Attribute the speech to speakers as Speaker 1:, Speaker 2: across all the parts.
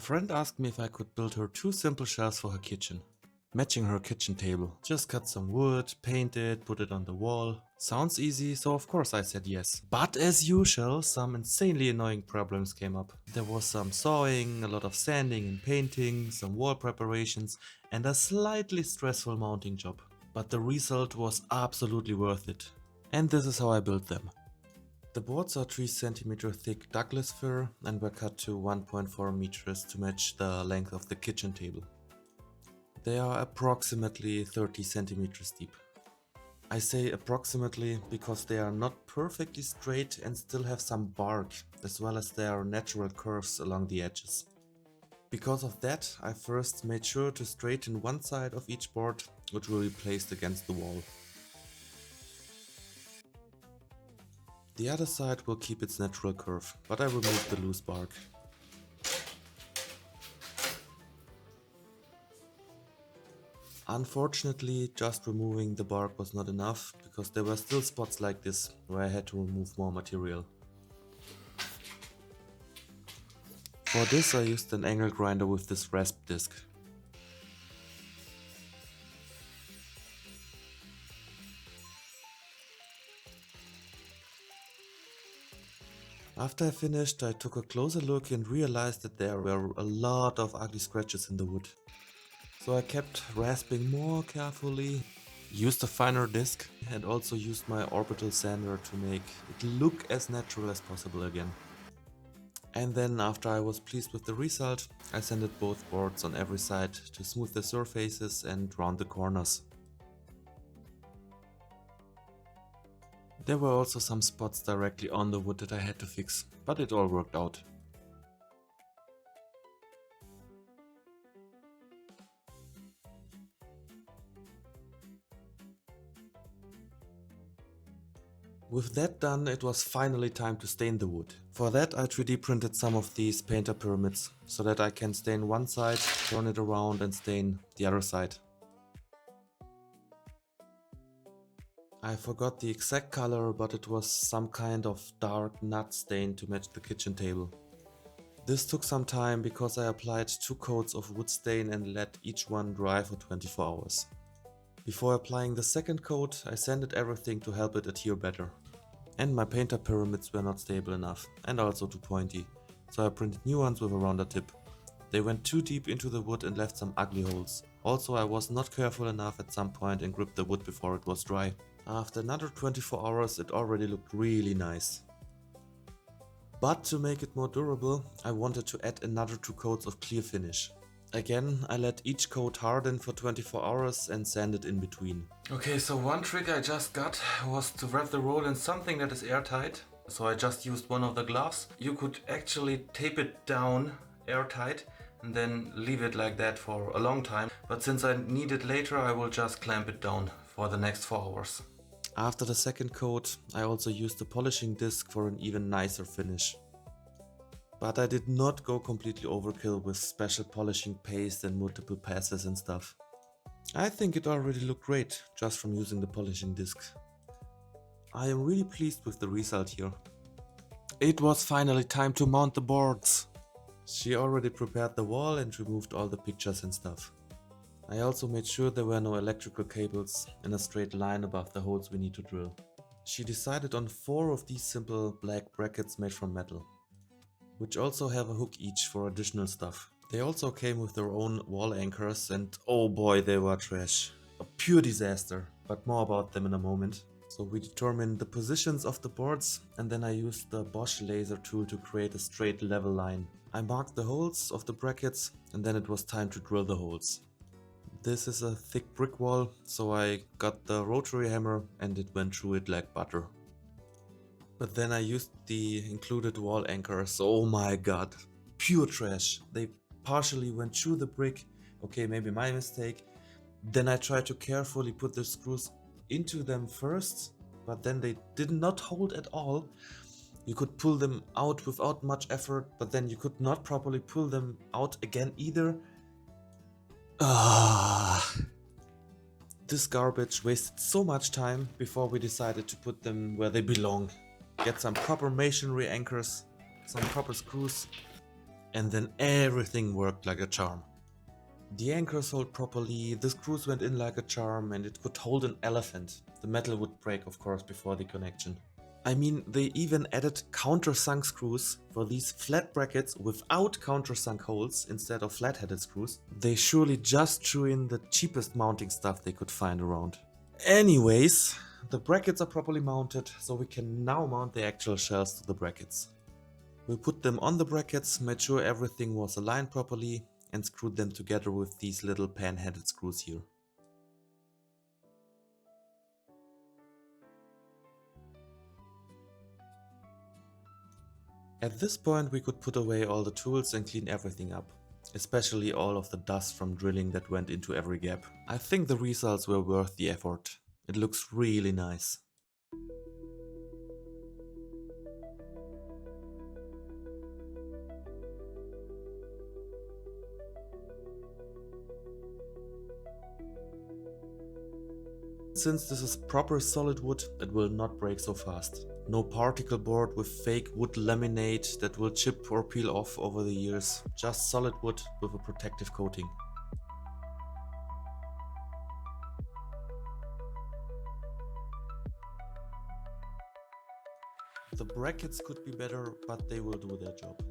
Speaker 1: A friend asked me if I could build her 2 simple shelves for her kitchen, matching her kitchen table. Just cut some wood, paint it, put it on the wall. Sounds easy, so of course I said yes. But as usual, some insanely annoying problems came up. There was some sawing, a lot of sanding and painting, some wall preparations, and a slightly stressful mounting job. But the result was absolutely worth it. And this is how I built them. The boards are 3 cm thick Douglas fir and were cut to 1.4 meters to match the length of the kitchen table. They are approximately 30 centimeters deep. I say approximately because they are not perfectly straight and still have some bark, as well as there are natural curves along the edges. Because of that, I first made sure to straighten one side of each board, which will be placed against the wall. The other side will keep its natural curve, but I removed the loose bark. Unfortunately, just removing the bark was not enough, because there were still spots like this where I had to remove more material. For this I used an angle grinder with this rasp disc. After I finished, I took a closer look and realized that there were a lot of ugly scratches in the wood. So I kept rasping more carefully, used a finer disc and also used my orbital sander to make it look as natural as possible again. And then after I was pleased with the result, I sanded both boards on every side to smooth the surfaces and round the corners. There were also some spots directly on the wood that I had to fix, but it all worked out. With that done, it was finally time to stain the wood. For that I 3D printed some of these painter pyramids, so that I can stain one side, turn it around and stain the other side. I forgot the exact color, but it was some kind of dark nut stain to match the kitchen table. This took some time because I applied 2 coats of wood stain and let each one dry for 24 hours. Before applying the second coat, I sanded everything to help it adhere better. And my painter pyramids were not stable enough and also too pointy, so I printed new ones with a rounder tip. They went too deep into the wood and left some ugly holes. Also, I was not careful enough at some point and gripped the wood before it was dry. After another 24 hours it already looked really nice. But to make it more durable, I wanted to add another 2 coats of clear finish. Again, I let each coat harden for 24 hours and sand it in between. Okay, so one trick I just got was to wrap the roll in something that is airtight. So I just used one of the gloves. You could actually tape it down airtight and then leave it like that for a long time. But since I need it later, I will just clamp it down for the next 4 hours. After the second coat, I also used a polishing disc for an even nicer finish. But I did not go completely overkill with special polishing paste and multiple passes and stuff. I think it already looked great just from using the polishing disc. I am really pleased with the result here. It was finally time to mount the boards. She already prepared the wall and removed all the pictures and stuff. I also made sure there were no electrical cables in a straight line above the holes we need to drill. She decided on 4 of these simple black brackets made from metal, which also have a hook each for additional stuff. They also came with their own wall anchors and oh boy, they were trash. A pure disaster, but more about them in a moment. So we determined the positions of the boards and then I used the Bosch laser tool to create a straight level line. I marked the holes of the brackets and then it was time to drill the holes. This is a thick brick wall, so I got the rotary hammer and it went through it like butter. But then I used the included wall anchors. Oh my god, pure trash. They partially went through the brick. Okay, maybe my mistake. Then I tried to carefully put the screws into them first, but then they did not hold at all. You could pull them out without much effort, but then you could not properly pull them out again either. This garbage wasted so much time before we decided to put them where they belong. Get some proper masonry anchors, some proper screws, And then everything worked like a charm. The anchors hold properly, the screws went in like a charm, and it could hold an elephant. The metal would break, of course, before the connection. I mean, they even added countersunk screws for these flat brackets without countersunk holes instead of flat-headed screws. They surely just threw in the cheapest mounting stuff they could find around. Anyways, the brackets are properly mounted, so we can now mount the actual shelves to the brackets. We put them on the brackets, made sure everything was aligned properly, and screwed them together with these little pan-headed screws here. At this point we could put away all the tools and clean everything up, especially all of the dust from drilling that went into every gap. I think the results were worth the effort. It looks really nice. Since this is proper solid wood, it will not break so fast. No particle board with fake wood laminate that will chip or peel off over the years. Just solid wood with a protective coating. The brackets could be better, but they will do their job.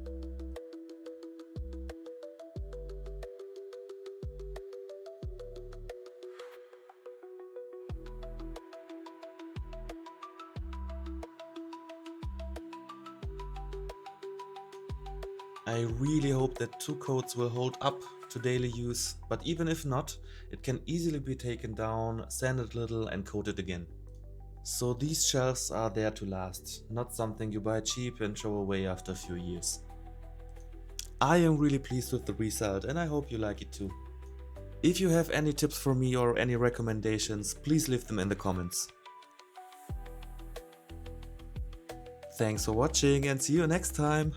Speaker 1: I really hope that 2 coats will hold up to daily use, but even if not, it can easily be taken down, sanded a little and coated again. So these shelves are there to last, not something you buy cheap and throw away after a few years. I am really pleased with the result and I hope you like it too. If you have any tips for me or any recommendations, please leave them in the comments. Thanks for watching and see you next time!